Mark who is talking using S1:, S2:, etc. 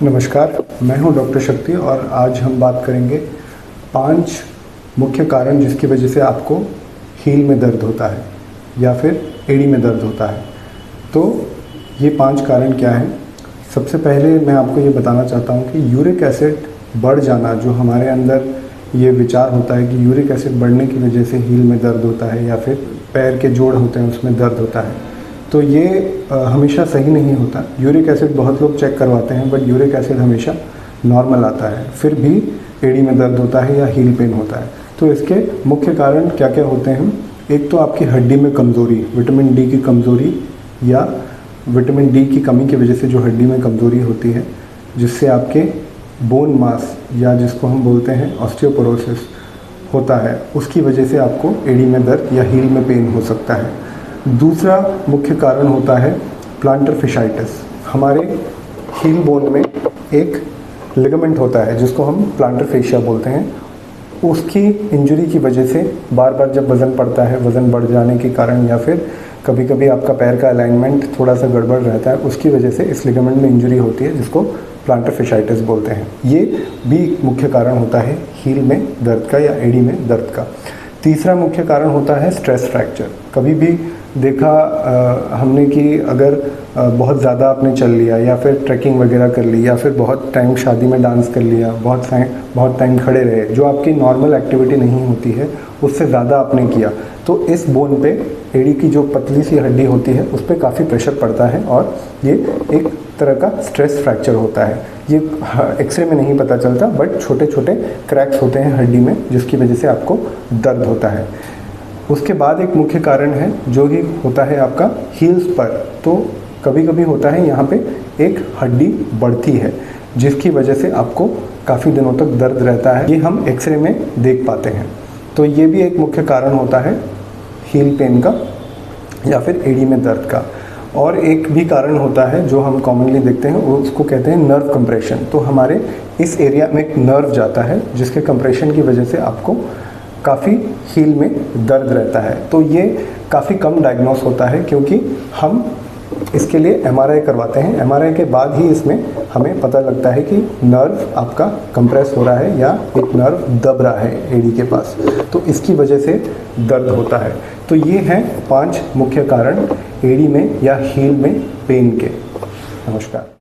S1: नमस्कार, मैं हूं डॉक्टर शक्ति और आज हम बात करेंगे 5 मुख्य कारण जिसकी वजह से आपको हील में दर्द होता है या फिर एड़ी में दर्द होता है। तो ये 5 कारण क्या हैं? सबसे पहले मैं आपको ये बताना चाहता हूं कि यूरिक एसिड बढ़ जाना, जो हमारे अंदर ये विचार होता है कि यूरिक एसिड बढ़ने की वजह से हील में दर्द होता है या फिर पैर के जोड़ होते हैं उसमें दर्द होता है, तो ये हमेशा सही नहीं होता। यूरिक एसिड बहुत लोग चेक करवाते हैं बट यूरिक एसिड हमेशा नॉर्मल आता है, फिर भी एड़ी में दर्द होता है या हील पेन होता है। तो इसके मुख्य कारण क्या क्या होते हैं? एक तो आपकी हड्डी में कमज़ोरी, विटामिन डी की कमज़ोरी या विटामिन डी की कमी की वजह से जो हड्डी में कमज़ोरी होती है, जिससे आपके बोन मास या जिसको हम बोलते हैं ऑस्टियोपोरोसिस होता है, उसकी वजह से आपको एड़ी में दर्द या हील में पेन हो सकता है। दूसरा मुख्य कारण होता है प्लांटर फिशाइटिस। हमारे हील बोन में एक लिगामेंट होता है जिसको हम प्लांटर फेशिया बोलते हैं। उसकी इंजरी की वजह से बार बार जब वज़न पड़ता है, वज़न बढ़ जाने के कारण या फिर कभी कभी आपका पैर का अलाइनमेंट थोड़ा सा गड़बड़ रहता है, उसकी वजह से इस लिगामेंट में इंजरी होती है जिसको प्लांटर फिशाइटिस बोलते हैं। ये भी मुख्य कारण होता है हील में दर्द का या एड़ी में दर्द का। तीसरा मुख्य कारण होता है स्ट्रेस फ्रैक्चर। कभी भी देखा हमने कि अगर बहुत ज़्यादा आपने चल लिया या फिर ट्रैकिंग वगैरह कर ली या फिर बहुत टाइम शादी में डांस कर लिया, बहुत टाइम खड़े रहे, जो आपकी नॉर्मल एक्टिविटी नहीं होती है उससे ज़्यादा आपने किया, तो इस बोन पे एड़ी की जो पतली सी हड्डी होती है उस पर काफ़ी प्रेशर पड़ता है और ये एक तरह का स्ट्रेस फ्रैक्चर होता है। ये एक्सरे में नहीं पता चलता बट छोटे छोटे क्रैक्स होते हैं हड्डी में जिसकी वजह से आपको दर्द होता है। उसके बाद एक मुख्य कारण है जो कि होता है आपका हील्स पर। तो कभी कभी होता है यहाँ पे एक हड्डी बढ़ती है जिसकी वजह से आपको काफ़ी दिनों तक दर्द रहता है, ये हम एक्सरे में देख पाते हैं। तो ये भी एक मुख्य कारण होता है हील पेन का या फिर एड़ी में दर्द का। और एक भी कारण होता है जो हम कॉमनली देखते हैं, उसको कहते हैं नर्व कंप्रेशन। तो हमारे इस एरिया में एक नर्व जाता है जिसके कंप्रेशन की वजह से आपको काफ़ी हील में दर्द रहता है। तो ये काफ़ी कम डायग्नोस होता है क्योंकि हम इसके लिए एमआरआई करवाते हैं। एमआरआई के बाद ही इसमें हमें पता लगता है कि नर्व आपका कंप्रेस हो रहा है या एक नर्व दब रहा है एड़ी के पास, तो इसकी वजह से दर्द होता है। तो ये हैं 5 मुख्य कारण एड़ी में या हील में पेन के। नमस्कार।